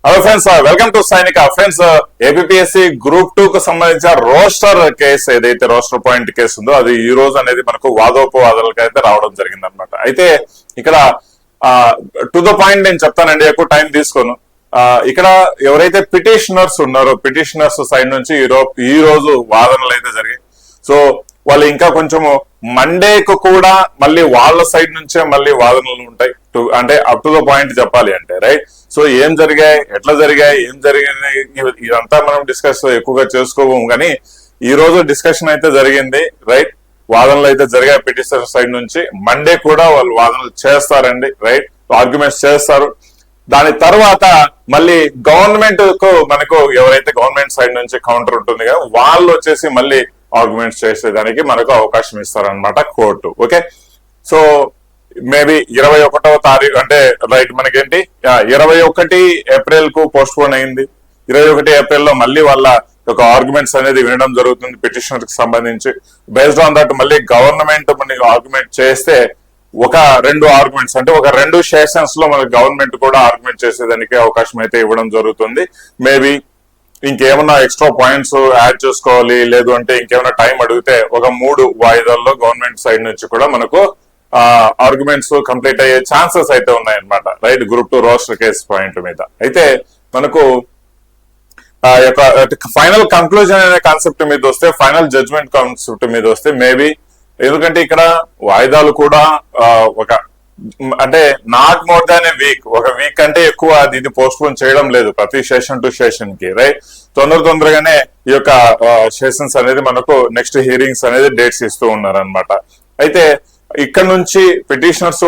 Hello friends, welcome to సైనిక. Friends, APSC group 2 కు సంబంధించిన రోస్టర్ కేసు ఏదైతే రోస్టర్ పాయింట్ కేసు ఉందో అది ఈ రోజు అనేది మనకు వాదోపవాదాలకు అయితే రావడం జరిగింది అనమాట. అయితే ఇక్కడ టు ద పాయింట్ నేను చెప్తానండి, ఎక్కువ టైం తీసుకోను. ఇక్కడ ఎవరైతే పిటిషనర్స్ ఉన్నారో పిటిషనర్స్ సైడ్ నుంచి ఈ రోజు వాదనలు అయితే జరిగాయి. సో వాళ్ళు ఇంకా కొంచెము మండేకు కూడా మళ్ళీ వాళ్ళ సైడ్ నుంచే మళ్ళీ వాదనలు ఉంటాయి. అంటే అప్ టు ద పాయింట్ చెప్పాలి అంటే, రైట్? సో ఏం జరిగాయి, ఎట్లా జరిగాయి, ఏం జరిగాయి, ఇదంతా మనం డిస్కస్ ఎక్కువగా చేసుకోము. కానీ ఈ రోజు డిస్కషన్ అయితే జరిగింది, రైట్? వాదనలు అయితే జరిగాయి పిటిషనర్ సైడ్ నుంచి. మండే కూడా వాళ్ళు వాదనలు చేస్తారండి, రైట్? ఆర్గ్యుమెంట్స్ చేస్తారు. దాని తర్వాత మళ్ళీ గవర్నమెంట్ కు మనకు ఎవరైతే గవర్నమెంట్ సైడ్ నుంచి కౌంటర్ ఉంటుంది కదా, వాళ్ళు వచ్చేసి మళ్ళీ ఆర్గ్యుమెంట్స్ చేసేదానికి మనకు అవకాశం ఇస్తారనమాట కోర్టు. ఓకే, సో మేబీ 21వ తారీఖు అంటే రైట్ మనకేంటి 21 ఏప్రిల్ కు పోస్ట్ పోన్ అయింది. 21 ఏప్రిల్ లో మళ్ళీ వాళ్ళ ఒక ఆర్గ్యుమెంట్స్ అనేది వినడం జరుగుతుంది పిటిషనర్ కి సంబంధించి. బేస్డ్ ఆన్ దట్ మళ్ళీ గవర్నమెంట్ మనకి ఆర్గ్యుమెంట్ చేస్తే ఒక 2 ఆర్గ్యుమెంట్స్ అంటే ఒక 2 సెషన్స్ లో మనకి గవర్నమెంట్ కూడా ఆర్గ్యుమెంట్ చేసేదానికి అవకాశం అయితే ఇవ్వడం జరుగుతుంది. మేబీ ఇంకేమన్నా ఎక్స్ట్రా పాయింట్స్ యాడ్ చేసుకోవాలి, లేదు అంటే ఇంకేమైనా టైం అడిగితే ఒక 3 వాయిదాల్లో గవర్నమెంట్ సైడ్ నుంచి కూడా మనకు ఆర్గ్యుమెంట్స్ కంప్లీట్ అయ్యే ఛాన్సెస్ అయితే ఉన్నాయన్నమాట, right? Group 2 roster case point మీద. అయితే మనకు ఫైనల్ కంక్లూజన్ అనే కాన్సెప్ట్ మీద వస్తే, ఫైనల్ జడ్జ్మెంట్ కాన్సెప్ట్ మీద వస్తే మేబీ, ఎందుకంటే ఇక్కడ వాయిదాలు కూడా ఒక అంటే not more than A week, ఒక వీక్ అంటే ఎక్కువ దీన్ని పోస్ట్ పోన్ చేయడం లేదు ప్రతి సెషన్ టు సెషన్ కి, రైట్? తొందరగానే ఈ యొక్క సెషన్స్ అనేది మనకు నెక్స్ట్ హియరింగ్స్ అనేది డేట్స్ ఇస్తూ ఉన్నారు అనమాట. అయితే ఇక్కడ నుంచి పిటిషనర్స్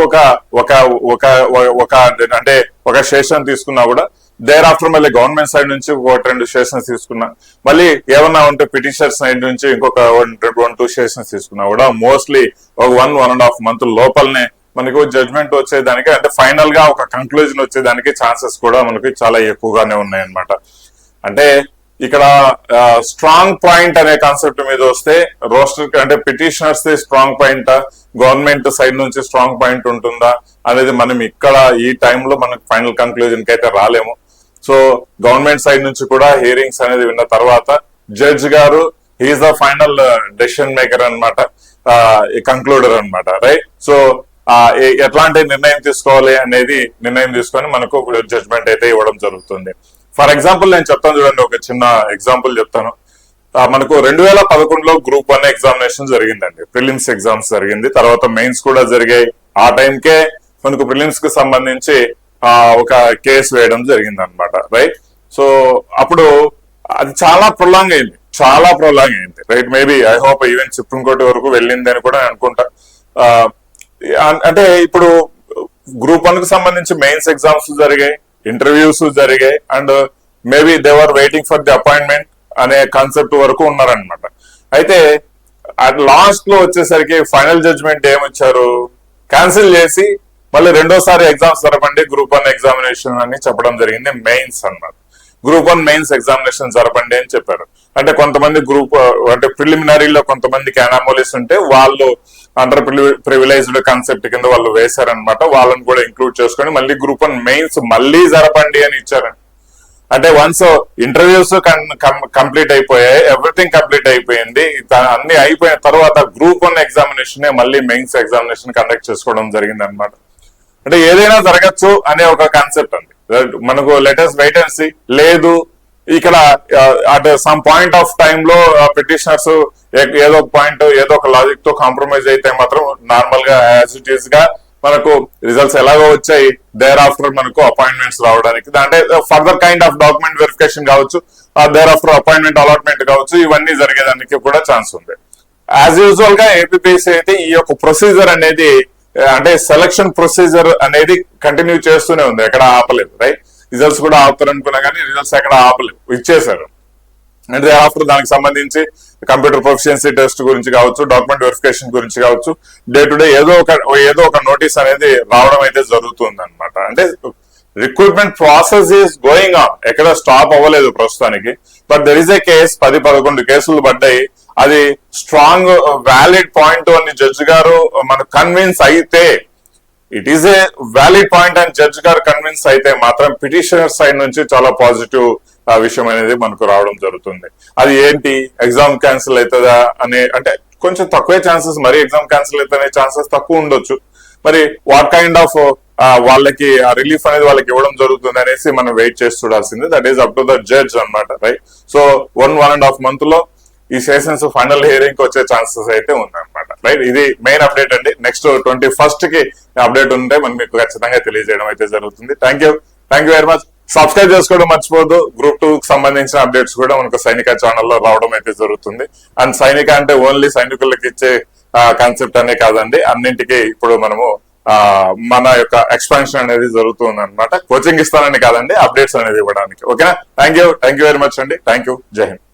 అంటే ఒక సెషన్ తీసుకున్నా కూడా దేర్ ఆఫ్టర్ మళ్ళీ గవర్నమెంట్ సైడ్ నుంచి ఒక 2 సెషన్స్ తీసుకున్నా, మళ్ళీ ఏమన్నా ఉంటే పిటిషనర్ సైడ్ నుంచి ఇంకొక 1-2 సెషన్స్ తీసుకున్నా కూడా మోస్ట్లీ ఒక 1.5 month లోపలనే మనకు జడ్జ్మెంట్ వచ్చేదానికి, అంటే ఫైనల్ గా ఒక కంక్లూజన్ వచ్చేదానికి ఛాన్సెస్ కూడా మనకి చాలా ఎక్కువగానే ఉన్నాయన్నమాట. అంటే ఇక్కడ స్ట్రాంగ్ పాయింట్ అనే కాన్సెప్ట్ మీద వస్తే రోస్టర్ అంటే petitioners strong point, government side నుంచి స్ట్రాంగ్ పాయింట్ ఉంటుందా అనేది మనం ఇక్కడ ఈ టైంలో మనకు ఫైనల్ కంక్లూజన్ కి అయితే రాలేము. సో గవర్నమెంట్ సైడ్ నుంచి కూడా హియరింగ్స్ అనేది విన్న తర్వాత జడ్జ్ గారు he is the final decision maker అనమాట, కంక్లూడర్ అనమాట, రైట్? సో ఎట్లాంటి నిర్ణయం తీసుకోవాలి అనేది నిర్ణయం తీసుకొని మనకు జడ్జ్మెంట్ అయితే ఇవ్వడం జరుగుతుంది. ఫర్ ఎగ్జాంపుల్ నేను చెప్తాను చూడండి, ఒక చిన్న ఎగ్జాంపుల్ చెప్తాను. మనకు 2011లో గ్రూప్ 1 ఎగ్జామినేషన్ జరిగిందండి, ప్రిలిమ్స్ ఎగ్జామ్స్ జరిగింది, తర్వాత మెయిన్స్ కూడా జరిగాయి. ఆ టైంకే మనకు ప్రిలిమ్స్ కి సంబంధించి ఒక కేసు వేయడం జరిగింది అనమాట, రైట్? సో అప్పుడు అది చాలా ప్రొలాంగ్ అయింది, right? Maybe I hope even supreme court వరకు వెళ్ళింది అని కూడా అనుకుంటా. అంటే ఇప్పుడు గ్రూప్ 1 కు సంబంధించి మెయిన్స్ ఎగ్జామ్స్ జరిగాయి, ఇంటర్వ్యూస్ జరిగాయి, and maybe they are waiting for the appointment అనే కాన్సెప్ట్ వరకు ఉన్నారనమాట. అయితే లాస్ట్ లో వచ్చేసరికి ఫైనల్ జడ్జ్మెంట్ ఏమొచ్చారు, క్యాన్సిల్ చేసి మళ్ళీ 2వ ఎగ్జామ్స్ జరపండి గ్రూప్ 1 ఎగ్జామినేషన్ అని చెప్పడం జరిగింది. మెయిన్స్ అన్నమాట, గ్రూప్ 1 మెయిన్స్ ఎగ్జామినేషన్ జరపండి అని చెప్పారు. అంటే కొంతమంది గ్రూప్ అంటే ప్రిలిమినరీలో కొంతమందికి అనామోలీస్ ఉంటే వాళ్ళు అండర్ ప్రివిలైజ్డ్ కాన్సెప్ట్ కింద వాళ్ళు వేశారనమాట, వాళ్ళని కూడా ఇంక్లూడ్ చేసుకొని మళ్ళీ గ్రూప్ 1 మెయిన్స్ మళ్ళీ జరపండి అని ఇచ్చారండి. అంటే వన్స్ ఇంటర్వ్యూస్ కంప్లీట్ అయిపోయాయి, ఎవ్రీథింగ్ కంప్లీట్ అయిపోయింది, అన్ని అయిపోయిన తర్వాత గ్రూప్ 1 ఎగ్జామినేషన్ మళ్ళీ మెయిన్స్ ఎగ్జామినేషన్ కండక్ట్ చేసుకోవడం జరిగింది అనమాట. అంటే ఏదైనా జరగచ్చు అనే ఒక కాన్సెప్ట్ అండి మనకు. Latest wait and see. లేదు ఇక్కడ at some point of time లో పిటిషనర్స్ ఏదో ఒక పాయింట్ ఏదో ఒక లాజిక్ తో కాంప్రమైజ్ అయితే మాత్రం నార్మల్ గా యాజ్ ఇట్ ఈస్ గా మనకు రిజల్ట్స్ ఎలాగో వచ్చాయి, దేర్ ఆఫ్టర్ మనకు అపాయింట్మెంట్స్ రావడానికి, అంటే further kind of document verification కావచ్చు, దేర్ ఆఫ్టర్ అపాయింట్మెంట్ అలాట్మెంట్ కావచ్చు, ఇవన్నీ జరిగేదానికి కూడా ఛాన్స్ ఉంది. యాజ్ యూజువల్ గా ఏపీఎస్సీ అయితే ఈ యొక్క ప్రొసీజర్ అనేది అంటే సెలక్షన్ ప్రొసీజర్ అనేది కంటిన్యూ చేస్తూనే ఉంది, ఎక్కడ ఆపలేదు, రైట్? రిజల్ట్స్ కూడా ఆపుతారు అనుకున్నా కానీ రిజల్ట్స్ ఎక్కడ ఆపలేదు, ఇచ్చేశారు. అంటే ఆఫ్టర్ దానికి సంబంధించి కంప్యూటర్ ప్రొఫిషియన్సీ టెస్ట్ గురించి కావచ్చు, డాక్యుమెంట్ వెరిఫికేషన్ గురించి కావచ్చు, డే టు డే ఏదో ఒక నోటీస్ అనేది రావడం అయితే జరుగుతుంది అనమాట. అంటే recruitment process is going on, ఎక్కడ స్టాప్ అవ్వలేదు ప్రస్తుతానికి. But there is a case, 10-11 కేసులు పడ్డాయి. అది స్ట్రాంగ్ వ్యాలిడ్ పాయింట్ అని జడ్జి గారు మనకు కన్విన్స్ అయితే it is a valid point and judge గారు కన్విన్స్ అయితే మాత్రం పిటిషనర్ సైడ్ నుంచి చాలా పాజిటివ్ విషయం అనేది మనకు రావడం జరుగుతుంది. అది ఏంటి, ఎగ్జామ్ క్యాన్సిల్ అవుతుందా అనే, అంటే కొంచెం తక్కువే ఛాన్సెస్, మరి ఎగ్జామ్ క్యాన్సిల్ అవుతానే ఛాన్సెస్ తక్కువ ఉండొచ్చు. మరి వాట్ కైండ్ ఆఫ్ వాళ్ళకి ఆ రిలీఫ్ అనేది వాళ్ళకి ఇవ్వడం జరుగుతుంది అనేసి మనం వెయిట్ చేసి చూడాల్సింది. That is up to the judge అనమాట, రైట్. సో 1.5 month లో ఈ సెషన్స్ ఫైనల్ హియరింగ్ వచ్చే ఛాన్సెస్ అయితే ఉందన్నమాట, రైట్. ఇది మెయిన్ అప్డేట్ అండి. నెక్స్ట్ 21st కి అప్డేట్ ఉంటే మనం మీకు ఖచ్చితంగా తెలియజేయడం అయితే జరుగుతుంది. Thank you very much. Subscribe చేసుకోవడం మర్చిపోవద్దు. గ్రూప్ 2 కి సంబంధించిన అప్డేట్స్ కూడా మనకు సైనిక ఛానల్లో రావడం అయితే జరుగుతుంది. అండ్ సైనిక అంటే ఓన్లీ సైనికులకు ఇచ్చే కాన్సెప్ట్ అనే కాదండి, అన్నింటికి ఇప్పుడు మనము మన యొక్క ఎక్స్పాన్షన్ అనేది జరుగుతుంది అనమాట. కోచింగ్ ఇస్తానని కాదండి, అప్డేట్స్ అనేది ఇవ్వడానికి. ఓకేనా? థ్యాంక్ యూ వెరీ మచ్ అండి. Thank you. జై హింద్.